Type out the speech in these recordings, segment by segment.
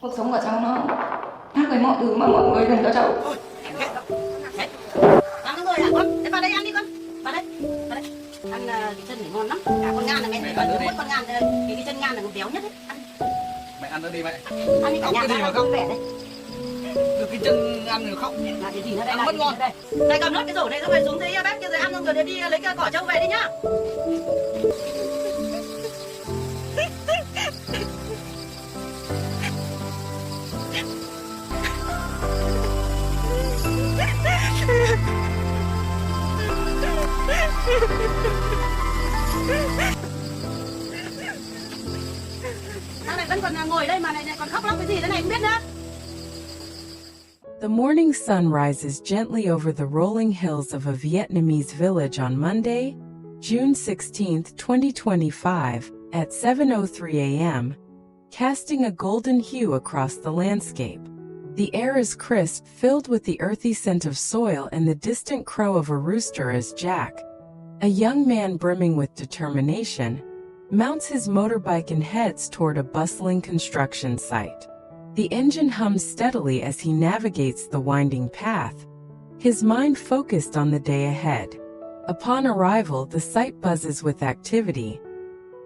Cuộc sống của cháu nó khác với mọi thứ mà mọi người dành cho cháu. Ăn người à con? Thế vào đây ăn đi con. Vào đây. Vào đây. Ăn cái chân này ngon lắm. Cả con ngan là mẹ mỗi con ngan cái chân ngan là nó béo nhất đấy. Ăn. Mẹ ăn nữa đi mẹ. Ăn đi cả nhà cái gì mà không vẻ đấy. Được cái chân ăn rồi không? Là cái gì nữa đây? Mất ngon. Đây cầm nốt cái rổ này xong rồi xuống dưới bếp kia rồi ăn xong rồi đi lấy cái cỏ trâu về đi nhá. Sao lại vẫn còn ngồi đây mà lại còn khóc lóc cái gì thế này không biết nữa. The morning sun rises gently over the rolling hills of a Vietnamese village on Monday, June 16, 2025, at 7:03 a.m., casting a golden hue across the landscape. The air is crisp, filled with the earthy scent of soil and the distant crow of a rooster as Jack, a young man brimming with determination, mounts his motorbike and heads toward a bustling construction site. The engine hums steadily as he navigates the winding path, his mind focused on the day ahead. Upon arrival, the site buzzes with activity.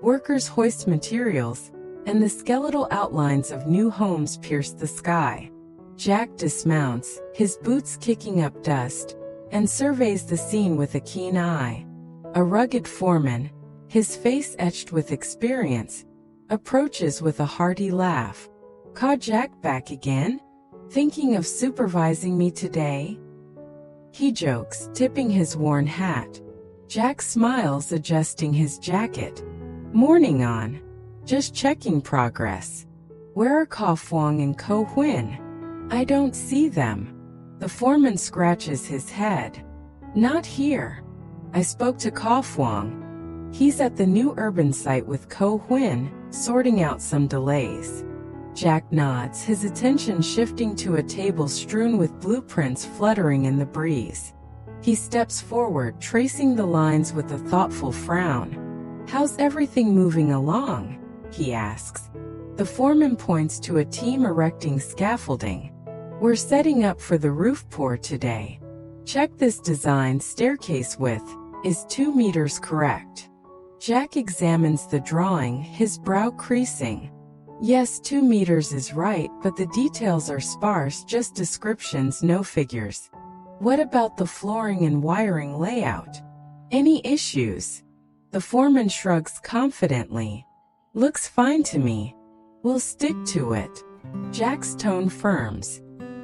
Workers hoist materials, and the skeletal outlines of new homes pierce the sky. Jack dismounts, his boots kicking up dust, and surveys the scene with a keen eye. A rugged foreman, his face etched with experience, approaches with a hearty laugh. "Caught Jack back again? Thinking of supervising me today?" He jokes, tipping his worn hat. Jack smiles, adjusting his jacket. "Morning on. Just checking progress. Where are Huang and Huyen? I don't see them." The foreman scratches his head. "Not here. I spoke to Huang. He's at the new urban site with Huyen, sorting out some delays." Jack nods, his attention shifting to a table strewn with blueprints fluttering in the breeze. He steps forward, tracing the lines with a thoughtful frown. "How's everything moving along?" he asks. The foreman points to a team erecting scaffolding. "We're setting up for the roof pour today. Check this design staircase width. Is 2 meters correct?" Jack examines the drawing, his brow creasing. "Yes, 2 meters is right, but the details are sparse, just descriptions, no figures." "What about the flooring and wiring layout? Any issues?" The foreman shrugs confidently. "Looks fine to me. We'll stick to it." Jack's tone firms.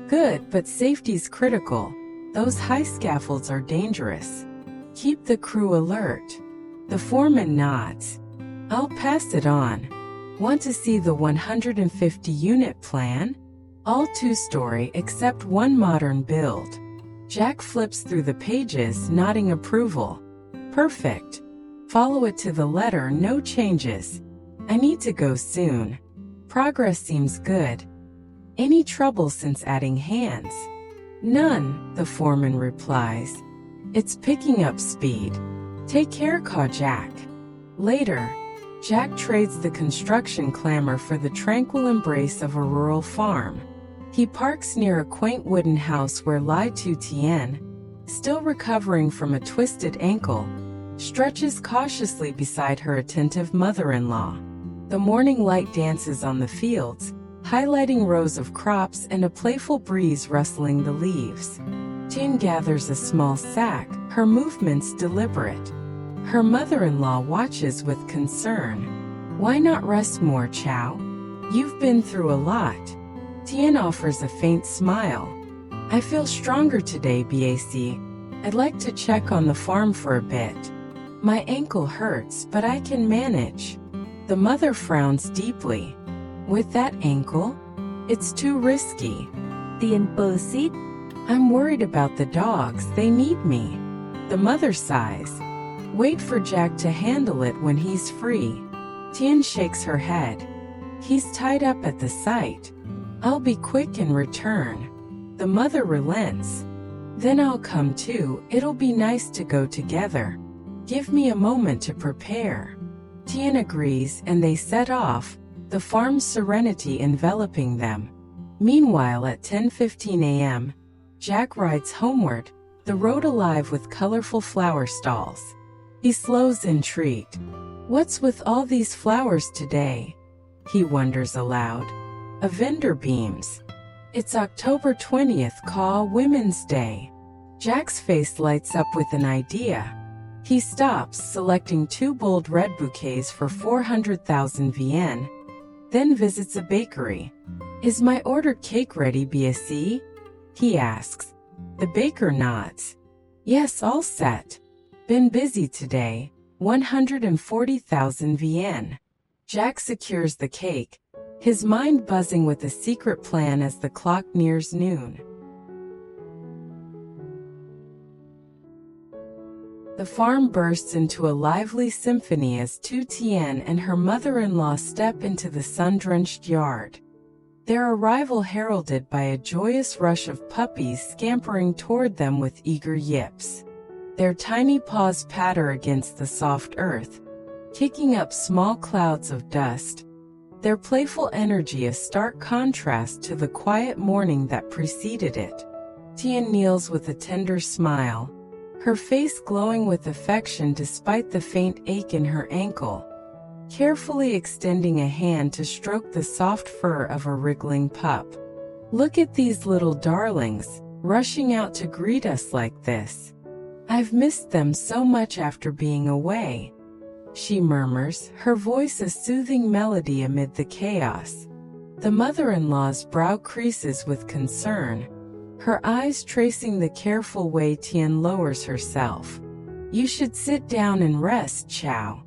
"Good, but safety's critical. Those high scaffolds are dangerous. Keep the crew alert." The foreman nods. "I'll pass it on. Want to see the 150-unit plan? All 2-story except one modern build." Jack flips through the pages, nodding approval. "Perfect. Follow it to the letter, no changes. I need to go soon. Progress seems good. Any trouble since adding hands?" "None," the foreman replies. "It's picking up speed. Take care, Jack." Later, Jack trades the construction clamor for the tranquil embrace of a rural farm. He parks near a quaint wooden house where Lytutien, still recovering from a twisted ankle, stretches cautiously beside her attentive mother-in-law. The morning light dances on the fields, highlighting rows of crops and a playful breeze rustling the leaves. Tien gathers a small sack, her movements deliberate. Her mother-in-law watches with concern. "Why not rest more, Chow? You've been through a lot." Tien offers a faint smile. "I feel stronger today, Bac. I'd like to check on the farm for a bit. My ankle hurts, but I can manage." The mother frowns deeply. "With that ankle? It's too risky." Tien proceed. "I'm worried about the dogs, they need me." The mother sighs. "Wait for Jack to handle it when he's free." Tien shakes her head. "He's tied up at the site. I'll be quick and return." The mother relents. "Then I'll come too, it'll be nice to go together. Give me a moment to prepare." Tien agrees and they set off, the farm's serenity enveloping them. Meanwhile, at 10:15 a.m., Jack rides homeward, the road alive with colorful flower stalls. He slows intrigued. What's with all these flowers today? He wonders aloud. A vendor beams. It's October 20th, Women's Day. Jack's face lights up with an idea. He stops, selecting 2 bold red bouquets for 400,000 VN, then visits a bakery. Is my ordered cake ready, BSC? He asks. The baker nods. Yes, all set. Been busy today. 140,000 VN. Jack secures the cake, his mind buzzing with a secret plan as the clock nears noon. The farm bursts into a lively symphony as Tutien and her mother-in-law step into the sun-drenched yard. Their arrival heralded by a joyous rush of puppies scampering toward them with eager yips. Their tiny paws patter against the soft earth, kicking up small clouds of dust. Their playful energy a stark contrast to the quiet morning that preceded it. Tien kneels with a tender smile, her face glowing with affection despite the faint ache in her ankle, carefully extending a hand to stroke the soft fur of a wriggling pup. Look at these little darlings, rushing out to greet us like this. I've missed them so much after being away, she murmurs, her voice a soothing melody amid the chaos. The mother-in-law's brow creases with concern, her eyes tracing the careful way Tien lowers herself. You should sit down and rest, Chow.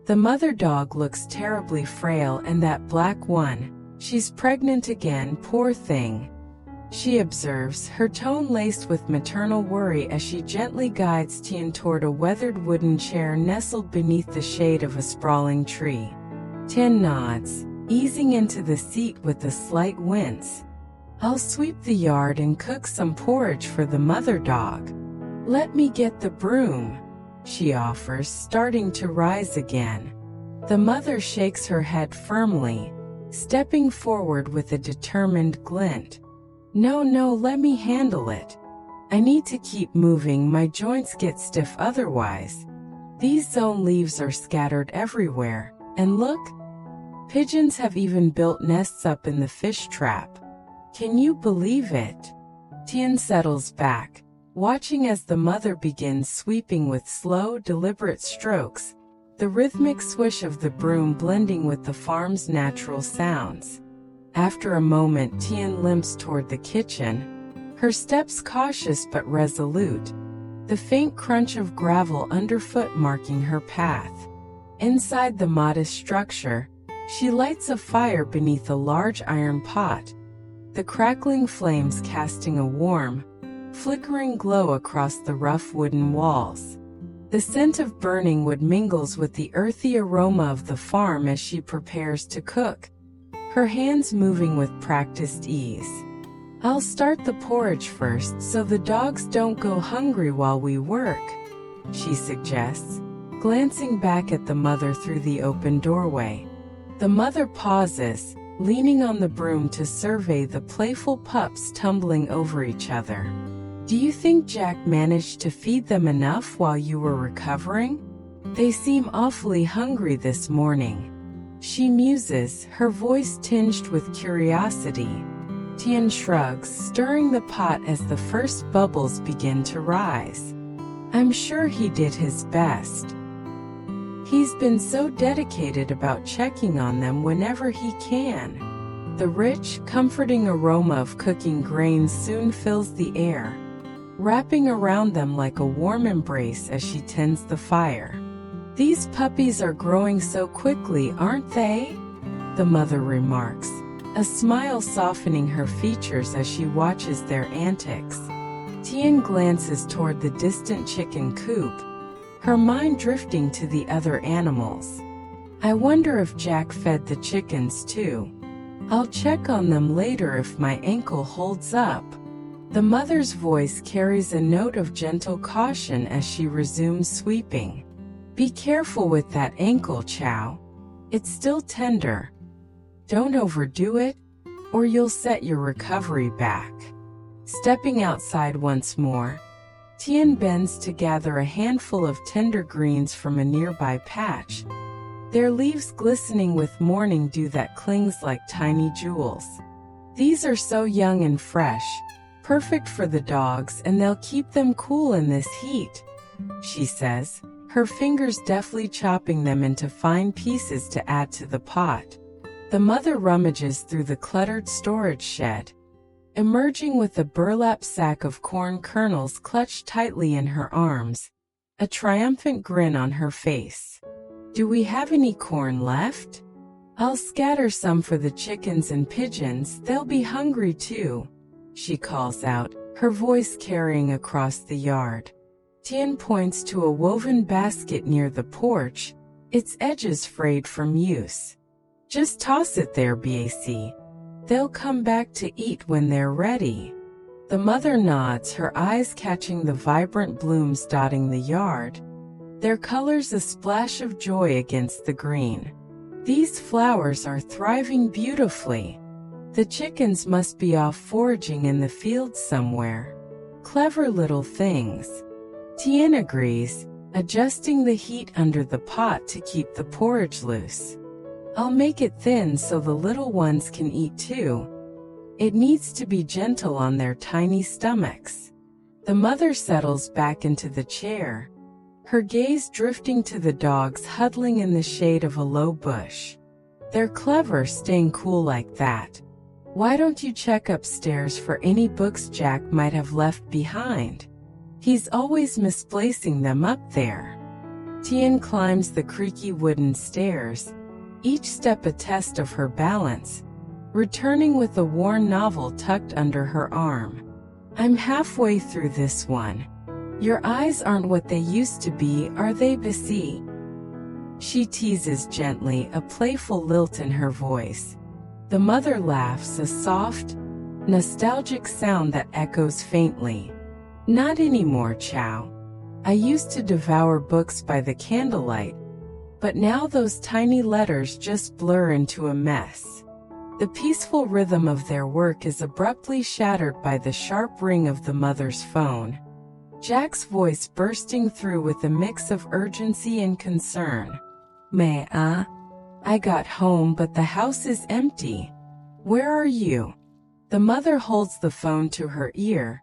The mother dog looks terribly frail, and that black one, she's pregnant again, poor thing, she observes, her tone laced with maternal worry as she gently guides Tien toward a weathered wooden chair nestled beneath the shade of a sprawling tree. Tien nods, easing into the seat with a slight wince. I'll sweep the yard and cook some porridge for the mother dog. Let me get the broom, she offers, starting to rise again. The mother shakes her head firmly, stepping forward with a determined glint. No, let me handle it. I need to keep moving, my joints get stiff otherwise. These zone leaves are scattered everywhere, and look, pigeons have even built nests up in the fish trap. Can you believe it? Tien settles back, watching as the mother begins sweeping with slow, deliberate strokes, the rhythmic swish of the broom blending with the farm's natural sounds. After a moment, Tien limps toward the kitchen, her steps cautious but resolute, the faint crunch of gravel underfoot marking her path. Inside the modest structure, she lights a fire beneath a large iron pot, the crackling flames casting a warm, flickering glow across the rough wooden walls. The scent of burning wood mingles with the earthy aroma of the farm as she prepares to cook, her hands moving with practiced ease. I'll start the porridge first so the dogs don't go hungry while we work, she suggests, glancing back at the mother through the open doorway. The mother pauses, leaning on the broom to survey the playful pups tumbling over each other. Do you think Jack managed to feed them enough while you were recovering? They seem awfully hungry this morning, she muses, her voice tinged with curiosity. Tien shrugs, stirring the pot as the first bubbles begin to rise. I'm sure he did his best. He's been so dedicated about checking on them whenever he can. The rich, comforting aroma of cooking grains soon fills the air, wrapping around them like a warm embrace as she tends the fire. These puppies are growing so quickly, aren't they? The mother remarks, a smile softening her features as she watches their antics. Tien glances toward the distant chicken coop, her mind drifting to the other animals. I wonder if Jack fed the chickens too. I'll check on them later if my ankle holds up. The mother's voice carries a note of gentle caution as she resumes sweeping. Be careful with that ankle, Chow. It's still tender. Don't overdo it, or you'll set your recovery back. Stepping outside once more, Tien bends to gather a handful of tender greens from a nearby patch, their leaves glistening with morning dew that clings like tiny jewels. These are so young and fresh, perfect for the dogs, and they'll keep them cool in this heat, she says, her fingers deftly chopping them into fine pieces to add to the pot. The mother rummages through the cluttered storage shed, emerging with a burlap sack of corn kernels clutched tightly in her arms, a triumphant grin on her face. Do we have any corn left? I'll scatter some for the chickens and pigeons, they'll be hungry too, she calls out, her voice carrying across the yard. Tien points to a woven basket near the porch, its edges frayed from use. Just toss it there, Bac. They'll come back to eat when they're ready. The mother nods, her eyes catching the vibrant blooms dotting the yard, their colors a splash of joy against the green. These flowers are thriving beautifully. The chickens must be off foraging in the fields somewhere. Clever little things. Tien agrees, adjusting the heat under the pot to keep the porridge loose. I'll make it thin so the little ones can eat too. It needs to be gentle on their tiny stomachs. The mother settles back into the chair, her gaze drifting to the dogs huddling in the shade of a low bush. They're clever staying cool like that. Why don't you check upstairs for any books Jack might have left behind? He's always misplacing them up there. Tien climbs the creaky wooden stairs, each step a test of her balance, returning with a worn novel tucked under her arm. I'm halfway through this one. Your eyes aren't what they used to be, are they, Bac? She teases gently, a playful lilt in her voice. The mother laughs, a soft, nostalgic sound that echoes faintly. Not anymore, Chow. I used to devour books by the candlelight, but now those tiny letters just blur into a mess. The peaceful rhythm of their work is abruptly shattered by the sharp ring of the mother's phone. Jack's voice bursting through with a mix of urgency and concern. I got home but the house is empty. Where are you? The mother holds the phone to her ear,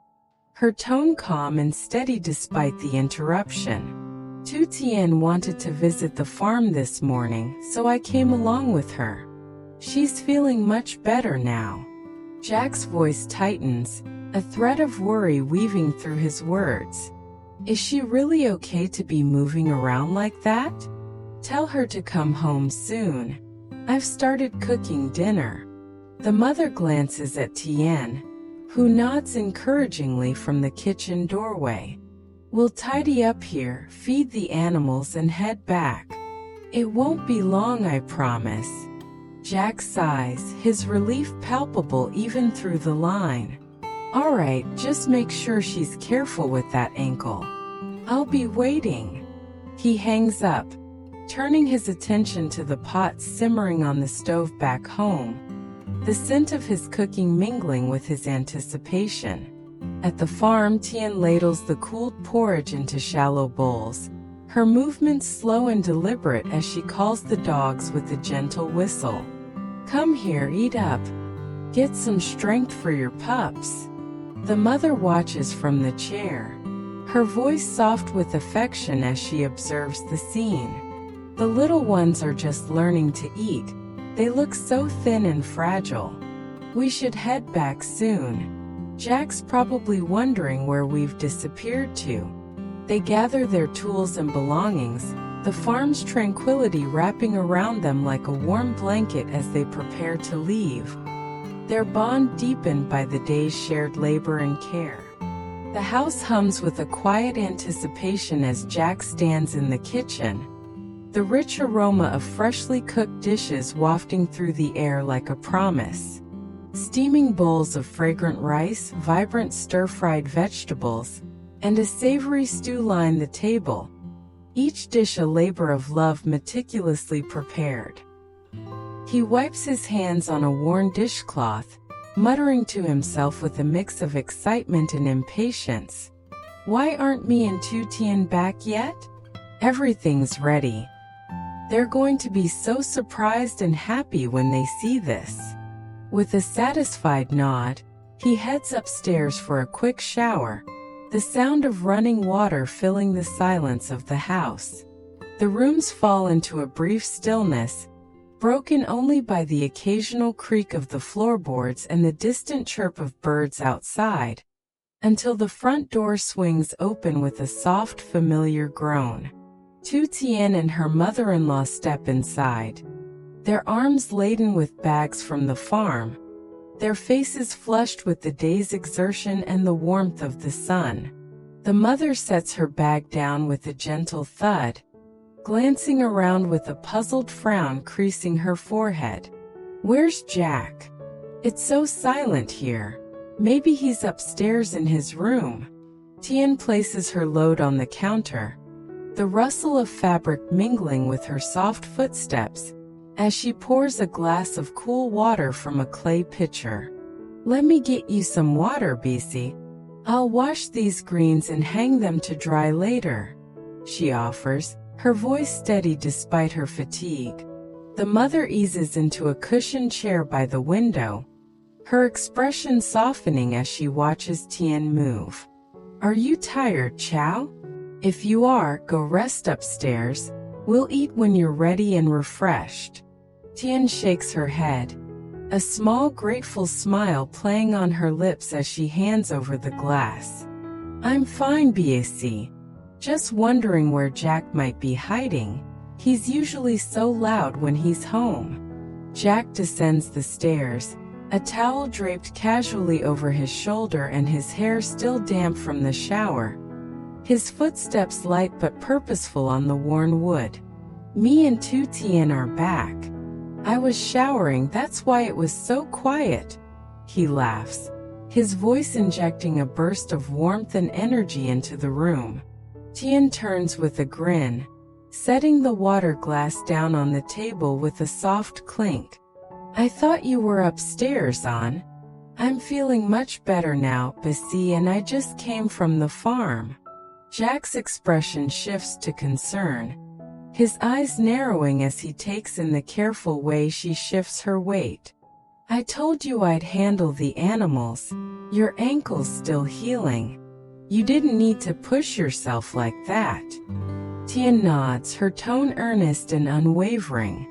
her tone calm and steady despite the interruption. Tutien wanted to visit the farm this morning, so I came along with her. She's feeling much better now. Jack's voice tightens, a thread of worry weaving through his words. Is she really okay to be moving around like that? Tell her to come home soon. I've started cooking dinner. The mother glances at Tien, who nods encouragingly from the kitchen doorway. We'll tidy up here, feed the animals and head back. It won't be long, I promise. Jack sighs, his relief palpable even through the line. All right, just make sure she's careful with that ankle. I'll be waiting. He hangs up, turning his attention to the pot simmering on the stove back home, the scent of his cooking mingling with his anticipation. At the farm, Tien ladles the cooled porridge into shallow bowls, her movements slow and deliberate as she calls the dogs with a gentle whistle. Come here, eat up. Get some strength for your pups. The mother watches from the chair, her voice soft with affection as she observes the scene. The little ones are just learning to eat. They look so thin and fragile. We should head back soon. Jack's probably wondering where we've disappeared to. They gather their tools and belongings, the farm's tranquility wrapping around them like a warm blanket as they prepare to leave. Their bond deepened by the day's shared labor and care. The house hums with a quiet anticipation as Jack stands in the kitchen, the rich aroma of freshly cooked dishes wafting through the air like a promise. Steaming bowls of fragrant rice, vibrant stir-fried vegetables, and a savory stew line the table, each dish a labor of love meticulously prepared. He wipes his hands on a worn dishcloth, muttering to himself with a mix of excitement and impatience. Why aren't me and Tutien back yet? Everything's ready. They're going to be so surprised and happy when they see this. With a satisfied nod, he heads upstairs for a quick shower, the sound of running water filling the silence of the house. The rooms fall into a brief stillness, broken only by the occasional creak of the floorboards and the distant chirp of birds outside, until the front door swings open with a soft, familiar groan. Tutien and her mother-in-law step inside, their arms laden with bags from the farm, their faces flushed with the day's exertion and the warmth of the sun. The mother sets her bag down with a gentle thud, glancing around with a puzzled frown creasing her forehead. Where's Jack? It's so silent here. Maybe he's upstairs in his room. Tien places her load on the counter, the rustle of fabric mingling with her soft footsteps, as she pours a glass of cool water from a clay pitcher. Let me get you some water, Bisi. I'll wash these greens and hang them to dry later, she offers, her voice steady despite her fatigue. The mother eases into a cushioned chair by the window, her expression softening as she watches Tien move. Are you tired, Chow? If you are, go rest upstairs. We'll eat when you're ready and refreshed. Tien shakes her head, a small grateful smile playing on her lips as she hands over the glass. I'm fine, Bac. Just wondering where Jack might be hiding. He's usually so loud when he's home. Jack descends the stairs, a towel draped casually over his shoulder and his hair still damp from the shower. His footsteps light but purposeful on the worn wood. Me and Tutien are back. I was showering, that's why it was so quiet. He laughs, his voice injecting a burst of warmth and energy into the room. Tien turns with a grin, setting the water glass down on the table with a soft clink. I thought you were upstairs, An. I'm feeling much better now, Basi, and I just came from the farm. Jack's expression shifts to concern, his eyes narrowing as he takes in the careful way she shifts her weight. I told you I'd handle the animals. Your ankle's still healing. You didn't need to push yourself like that. Tien nods, her tone earnest and unwavering.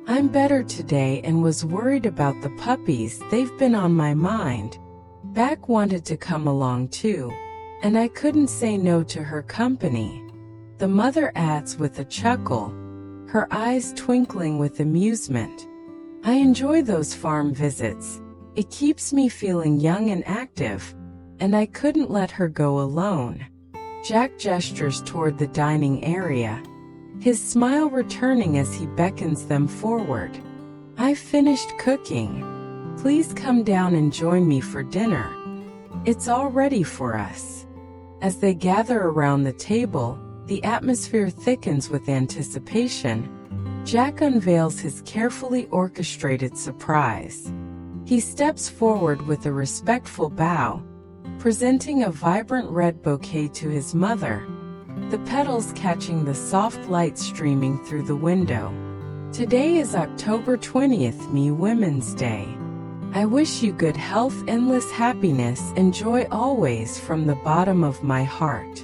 I'm better today and was worried about the puppies, they've been on my mind. Back wanted to come along too, and I couldn't say no to her company. The mother adds with a chuckle, her eyes twinkling with amusement. I enjoy those farm visits. It keeps me feeling young and active, and I couldn't let her go alone. Jack gestures toward the dining area, his smile returning as he beckons them forward. I've finished cooking. Please come down and join me for dinner. It's all ready for us. As they gather around the table, the atmosphere thickens with anticipation. Jack unveils his carefully orchestrated surprise. He steps forward with a respectful bow, presenting a vibrant red bouquet to his mother, the petals catching the soft light streaming through the window. Today is October 20th, me Women's Day. I wish you good health, endless happiness, and joy always from the bottom of my heart.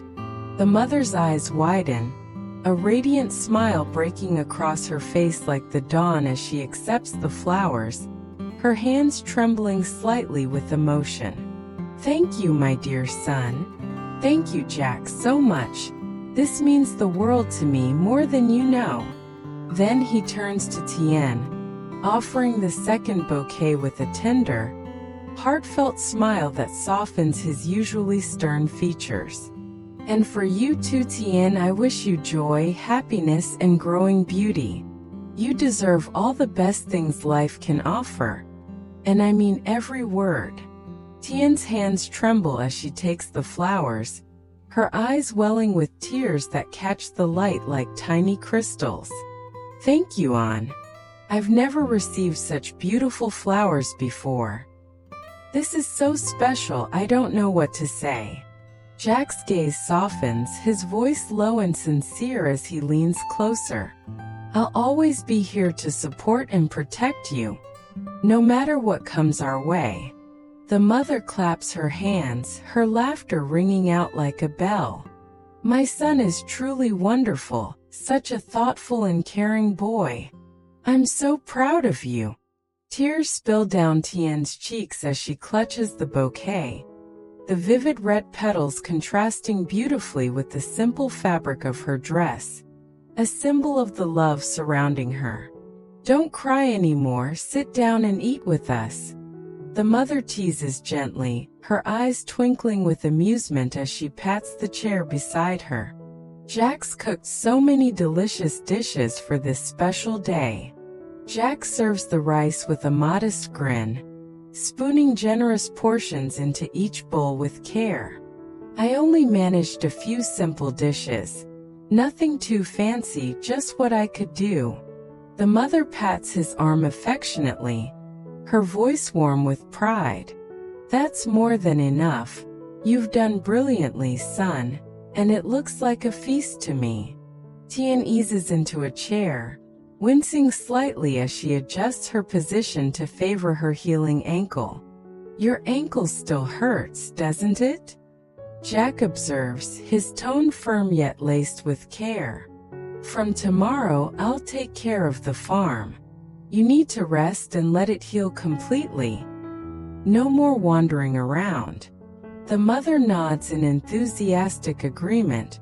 The mother's eyes widen, a radiant smile breaking across her face like the dawn as she accepts the flowers, her hands trembling slightly with emotion. Thank you, my dear son. Thank you, Jack, so much. This means the world to me, more than you know. Then he turns to Tien, offering the second bouquet with a tender, heartfelt smile that softens his usually stern features. And for you too, Tien, I wish you joy, happiness, and growing beauty. You deserve all the best things life can offer. And I mean every word. Tien's hands tremble as she takes the flowers, her eyes welling with tears that catch the light like tiny crystals. Thank you, An. I've never received such beautiful flowers before. This is so special, I don't know what to say. Jack's gaze softens, his voice low and sincere as he leans closer. I'll always be here to support and protect you, no matter what comes our way. The mother claps her hands, her laughter ringing out like a bell. My son is truly wonderful, such a thoughtful and caring boy. I'm so proud of you. Tears spill down Tien's cheeks as she clutches the bouquet, the vivid red petals contrasting beautifully with the simple fabric of her dress, a symbol of the love surrounding her. Don't cry anymore, sit down and eat with us. The mother teases gently, her eyes twinkling with amusement as she pats the chair beside her. Jack's cooked so many delicious dishes for this special day. Jack serves the rice with a modest grin, spooning generous portions into each bowl with care. I only managed a few simple dishes. Nothing too fancy, just what I could do. The mother pats his arm affectionately, her voice warm with pride. That's more than enough. You've done brilliantly, son, and it looks like a feast to me. Tien eases into a chair, wincing slightly as she adjusts her position to favor her healing ankle. Your ankle still hurts, doesn't it? Jack observes, his tone firm yet laced with care. From tomorrow, I'll take care of the farm. You need to rest and let it heal completely. No more wandering around. The mother nods in enthusiastic agreement,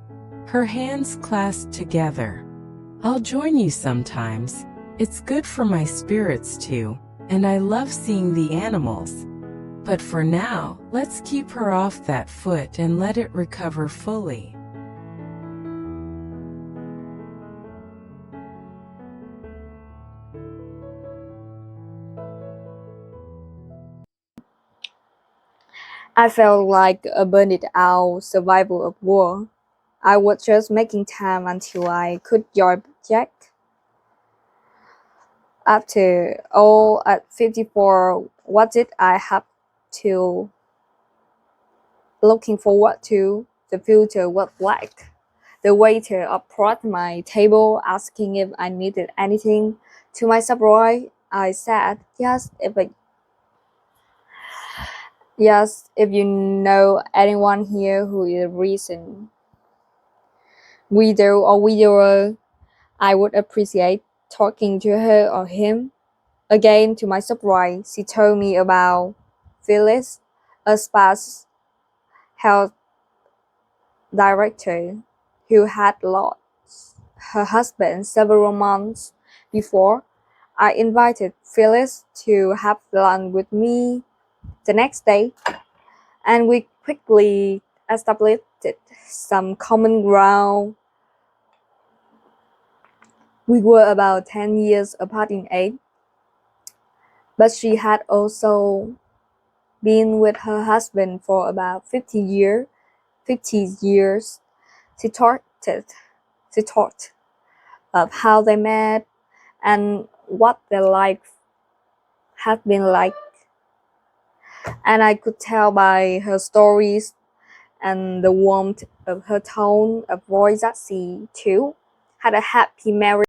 her hands clasped together. I'll join you sometimes. It's good for my spirits too, and I love seeing the animals. But for now, let's keep her off that foot and let it recover fully. I felt like a burned-out survivor of war. I was just making time until I could join Jack. After all, at 54, what did I have to looking forward to? The future was black. The waiter approached my table asking if I needed anything. To my surprise, I said, Yes, if you know anyone here who is recent widow or widower, I would appreciate talking to her or him. Again, to my surprise, she told me about Phyllis, a spa health director who had lost her husband several months before. I invited Phyllis to have lunch with me the next day, and we quickly established some common ground. We were about 10 years apart in age, but she had also been with her husband for about 50 years. She talked of how they met and what their life had been like. And I could tell by her stories and the warmth of her tone of voice that she, too, had a happy marriage.